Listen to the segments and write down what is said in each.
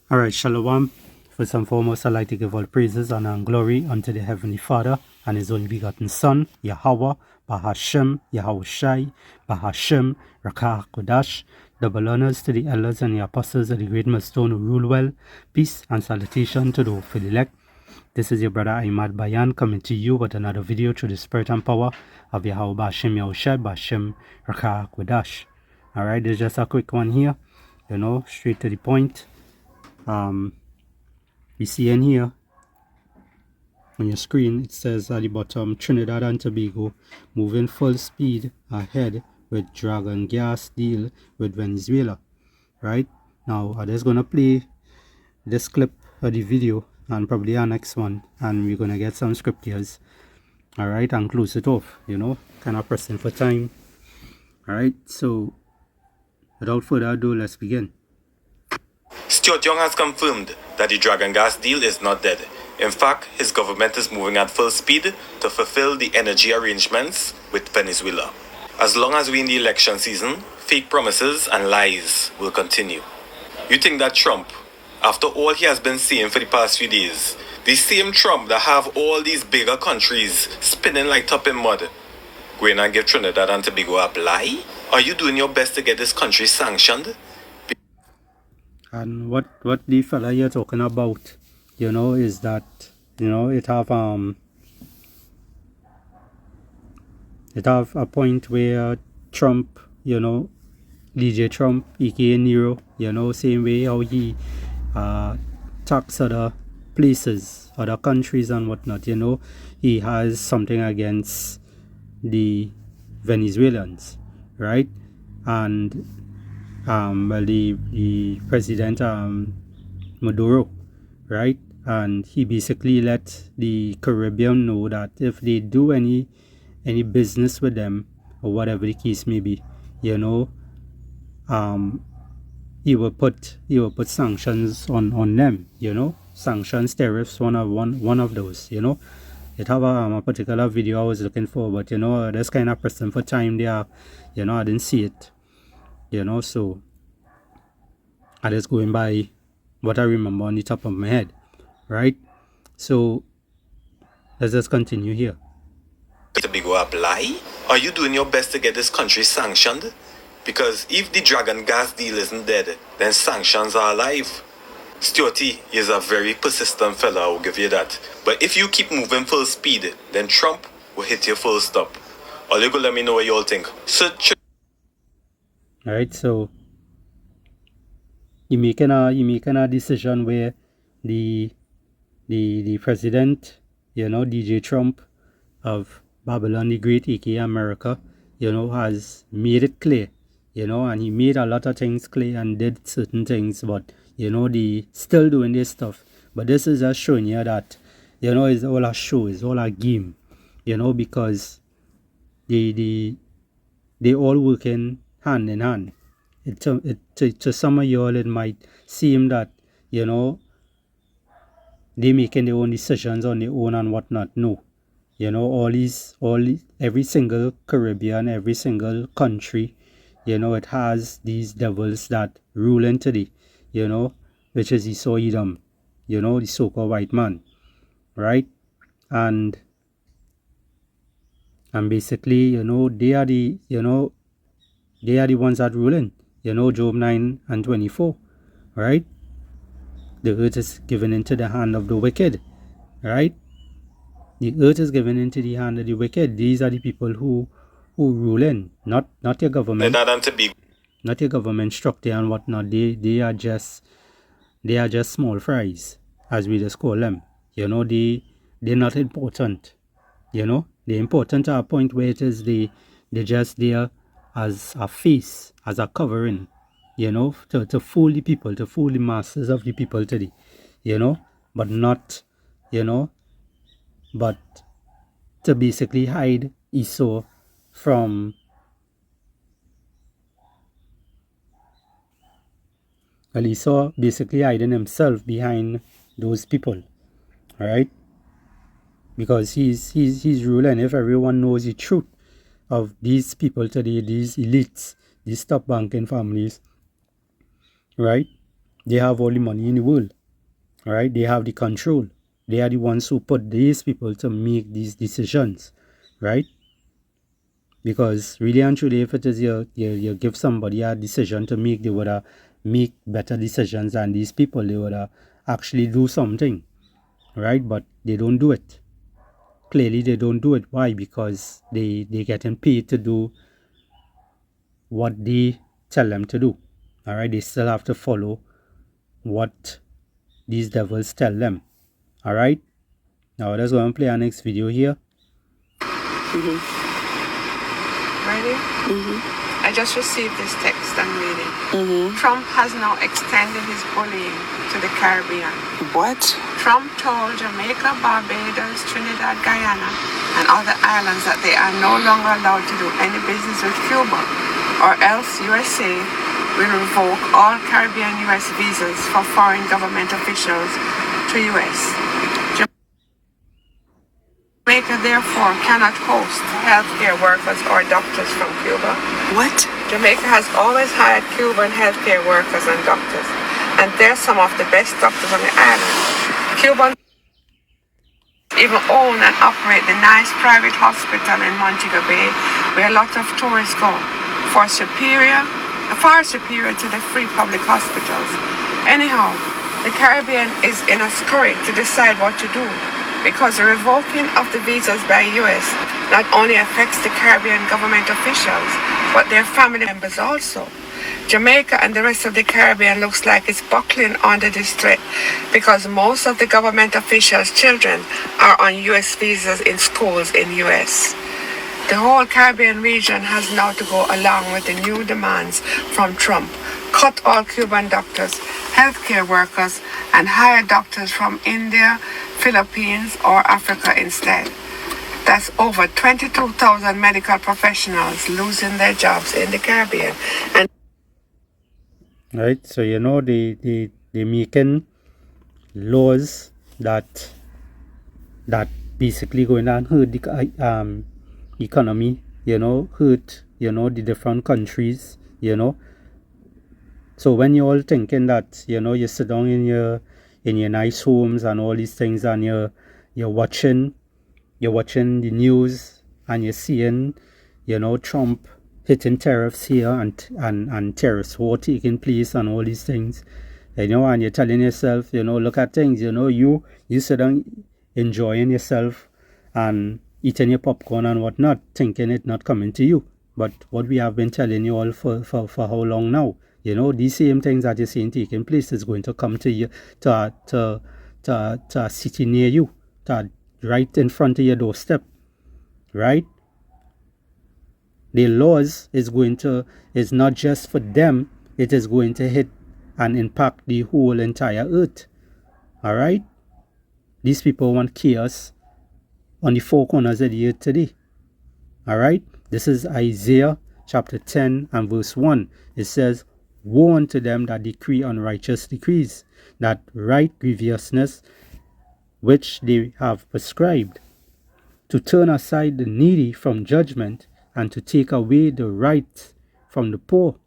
Alright, Shalom. First and foremost, I'd like to give all praises, honor, and glory unto the Heavenly Father and His only begotten Son, Yahweh, Bahashem, Yahushai, Bahashem, Rakah Kodash. Double honors to the elders and the apostles of the great millstone who rule well. Peace and salutation to the hopeful elect. This is your brother Ahmad Bayan coming to you with another video through the spirit and power of Yahweh Bahashem, Yahushai, Bahashem, Rakah Kodash. Alright, there's just a quick one here, straight to the point. You see in here on your screen, it says at the bottom, Trinidad and Tobago moving full speed ahead with Dragon gas deal with Venezuela. Right now, I'm just gonna play this clip of the video and probably our next one, and we're gonna get some scriptures. Alright, and close it off, kind of pressing for time. Alright, so without further ado, let's begin. Stuart Young has confirmed that the Dragon gas deal is not dead. In fact, his government is moving at full speed to fulfill the energy arrangements with Venezuela. As long as we're in the election season, fake promises and lies will continue. You think that Trump, after all he has been saying for the past few days, the same Trump that have all these bigger countries spinning like top in mud, going and give Trinidad and Tobago a lie? Are you doing your best to get this country sanctioned? And what the fella you're talking about, is that, it have a point where Trump, DJ Trump, aka Nero, same way how he tax other places, other countries and whatnot, he has something against the Venezuelans, right? And the president Maduro, right? And he basically let the Caribbean know that if they do any business with them or whatever the case may be, he will put sanctions on them, sanctions, tariffs, one of those, It have a particular video I was looking for, but this kind of person for time there, I didn't see it. So I just going by what I remember on the top of my head, right? So let's just continue here. Tobago apply? Are you doing your best to get this country sanctioned? Because if the Dragon gas deal isn't dead, then sanctions are alive. Stuarty is a very persistent fella, I'll give you that. But if you keep moving full speed, then Trump will hit you full stop. Or you go let me know what you all think. Alright, so you making a decision where the president, DJ Trump of Babylon the Great, aka America, has made it clear, and he made a lot of things clear and did certain things, but they still doing this stuff. But this is just showing you that, it's all a show, it's all a game, because they all working hand in hand. To some of y'all, it might seem that, they making their own decisions on their own and whatnot. No. Every single Caribbean, every single country, it has these devils that rule in today, which is Esau Edom, the so-called white man, right? And basically, they are the ones that ruling. Job 9 and 24, right? The earth is given into the hand of the wicked, right? The earth is given into the hand of the wicked. These are the people who rule in, not your government, not your government structure and whatnot. They are just small fries, as we just call them. They're not important. They're important to a point where it is they're just there as a face, as a covering, to fool the people, to fool the masses of the people today, but not, but to basically hide Esau from Esau basically hiding himself behind those people, all right? Because he's ruling. If everyone knows the truth of these people today, these elites, these top banking families, right? They have all the money in the world, right? They have the control. They are the ones who put these people to make these decisions, right? Because really and truly, if it is you give somebody a decision to make, they would make better decisions than these people. They would actually do something, right? But they don't do it. Clearly, they don't do it. Why? Because they getting paid to do what they tell them to do. All right, they still have to follow what these devils tell them. All right. Now let's go and play our next video here. Ready? I just received this text I'm reading. Trump has now extended his bullying to the Caribbean. What? Trump told Jamaica, Barbados, Trinidad, Guyana, and other islands that they are no longer allowed to do any business with Cuba, or else USA will revoke all Caribbean US visas for foreign government officials to US. Jamaica therefore cannot host healthcare workers or doctors from Cuba. What? Jamaica has always hired Cuban healthcare workers and doctors, and they're some of the best doctors on the island. Cubans even own and operate the nice private hospital in Montego Bay, where a lot of tourists go, far superior to the free public hospitals. Anyhow, the Caribbean is in a scurry to decide what to do, because the revoking of the visas by US not only affects the Caribbean government officials, but their family members also. Jamaica and the rest of the Caribbean looks like it's buckling under this threat, because most of the government officials' children are on US visas in schools in US. The whole Caribbean region has now to go along with the new demands from Trump. Cut all Cuban doctors, healthcare workers, and hire doctors from India, Philippines, or Africa instead. That's over 22,000 medical professionals losing their jobs in the Caribbean. And Right, so they making laws that basically going and hurt the economy, hurt the different countries, So when you're all thinking that you sit down in your nice homes and all these things, and you're watching the news, and you're seeing Trump hitting tariffs here, and tariffs war taking place and all these things, and you're telling yourself, look at things, you sit down enjoying yourself and eating your popcorn and whatnot, thinking it not coming to you. But what we have been telling you all for how long now, these same things that you're seeing taking place is going to come to you, to a city near you, right in front of your doorstep, right? The laws is not just for them, it is going to hit and impact the whole entire earth. All right? These people want chaos on the four corners of the earth today. All right? This is Isaiah chapter 10 and verse 1. It says, "Woe unto them that decree unrighteous decrees, that write grievousness which they have prescribed, to turn aside the needy from judgment, and to take away the right from the poor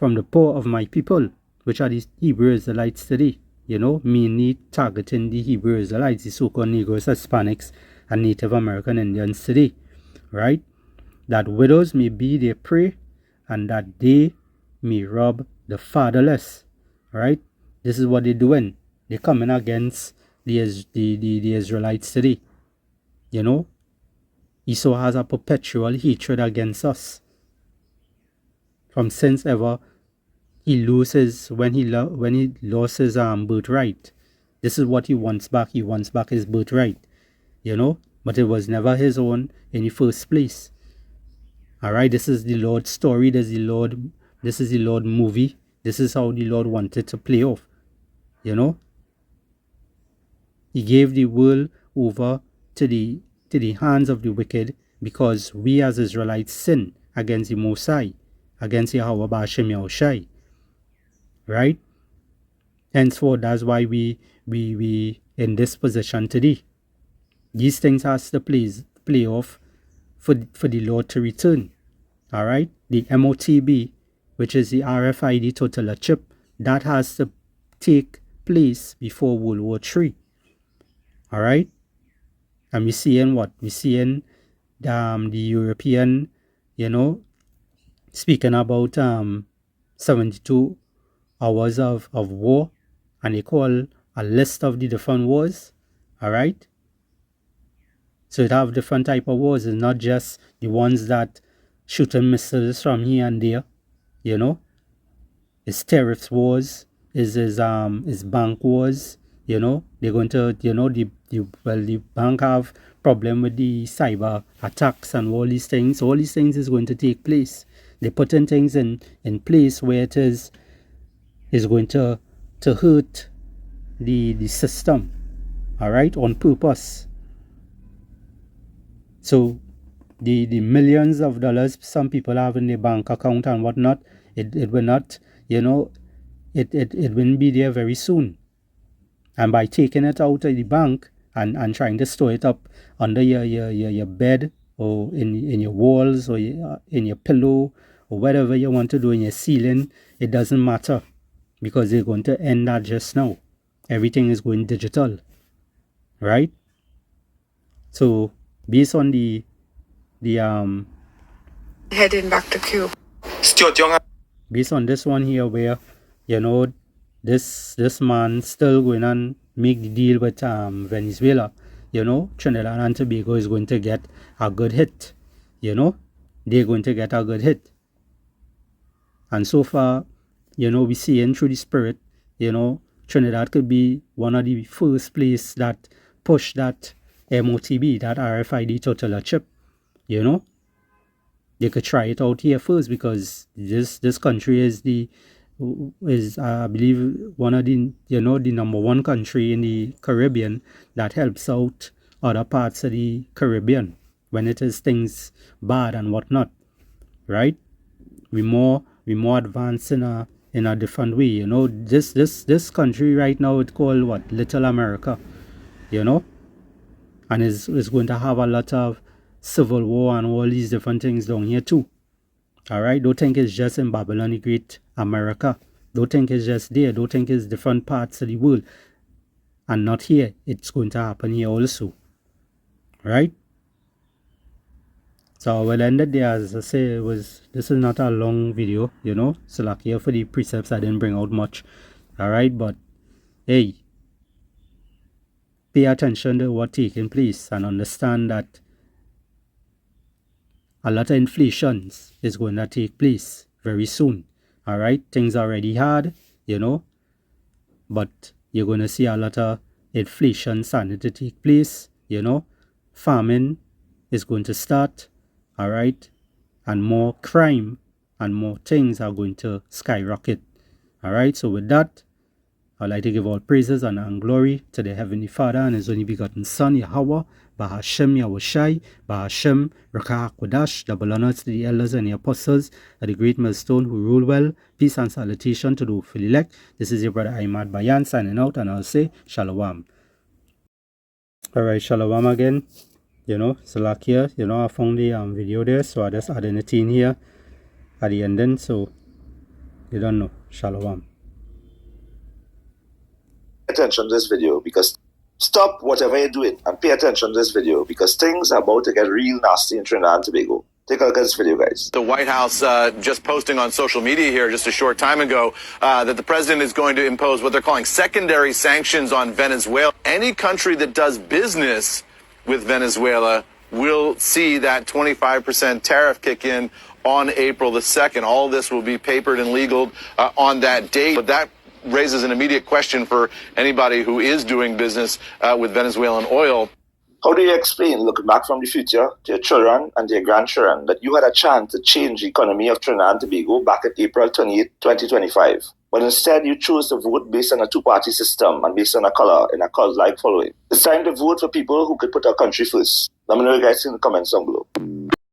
of my people," which are the Hebrew Israelites today, mainly targeting the Hebrew Israelites, the so-called Negroes, Hispanics, and Native American Indians today, right? That widows may be their prey, and that they may rob the fatherless, right? This is what they're doing. They're coming against the Israelites today, Esau has a perpetual hatred against us. From since ever he loses, when he lost his birthright. This is what he wants back. He wants back his birthright, but it was never his own in the first place. All right, this is the Lord's story. This is the Lord movie. This is how the Lord wanted to play off. He gave the world over to the hands of the wicked, because we as Israelites sin against the Most High, against Yahweh B'Hashem Yahushai. Right? Henceforth, that's why we in this position today. These things has to play off for the Lord to return. All right? The MOTB, which is the RFID totaler chip, that has to take place before World War III. All right? And we're seeing what? We're seeing the European, speaking about 72 hours of war, and they call a list of the different wars. All right? So it have different type of wars. It's not just the ones that shooting missiles from here and there, It's tariff wars, is bank wars, They're going to, the bank have problem with the cyber attacks and all these things. All these things is going to take place. They're putting things in place where it is going to hurt the system, all right, on purpose. So the millions of dollars some people have in their bank account and whatnot, it will not, it won't be there very soon. And by taking it out of the bank and trying to store it up under your bed or in your walls or in your pillow or whatever you want to do in your ceiling, it doesn't matter, because they're going to end that just now. Everything is going digital, right? So based on the heading back to Cuba. Stuart Young. Based on this one here, where this man still going and make the deal with Venezuela, Trinidad and Tobago is going to get a good hit. They're going to get a good hit. And so far, we seeing through the spirit, Trinidad could be one of the first place that push that MOTB, that RFID totaler chip. They could try it out here first, because this country is I believe one of the the number one country in the Caribbean that helps out other parts of the Caribbean when it is things bad and whatnot, right? We more advanced in a different way. This country right now, it's called what? Little America, and is going to have a lot of civil war and all these different things down here too. All right, don't think it's just in Babylon the Great America. Don't think it's just there. Don't think it's different parts of the world and not here. It's going to happen here also, right? So I will end it there. As I say, this is not a long video, so like here for the precepts, I didn't bring out much. All right, but hey, pay attention to what's taking place and understand that a lot of inflation is going to take place very soon. All right, things are already hard, but you're going to see a lot of inflation starting to take place. Famine is going to start. All right, and more crime and more things are going to skyrocket. All right, so with that, I'd like to give all praises and glory to the Heavenly Father and His only begotten Son, Yahweh, Bahashem Yahushai, Bahashem Rakah Kodash. Double honor to the elders and the apostles at the great millstone who rule well. Peace and salutation to the hopeful elect. This is your brother Ahmad Bayan signing out, and I'll say Shalom. Alright, Shalom again. So like here, I found the video there, so I just added it in here at the ending, so you don't know. Shalom. Attention to this video, because stop whatever you're doing and pay attention to this video, because things are about to get real nasty in Trinidad and Tobago. Take a look at this video, guys. The White House just posting on social media here just a short time ago that the president is going to impose what they're calling secondary sanctions on Venezuela. Any country that does business with Venezuela will see that 25% tariff kick in on April the 2nd. All of this will be papered and legaled on that date. But that raises an immediate question for anybody who is doing business with Venezuelan oil. How do you explain, looking back from the future to your children and to your grandchildren, that you had a chance to change the economy of Trinidad and Tobago back at April 28, 2025? But instead, you chose to vote based on a two-party system and based on a color in a cult-like following. It's time to vote for people who could put our country first. Let me know you guys in the comments down below.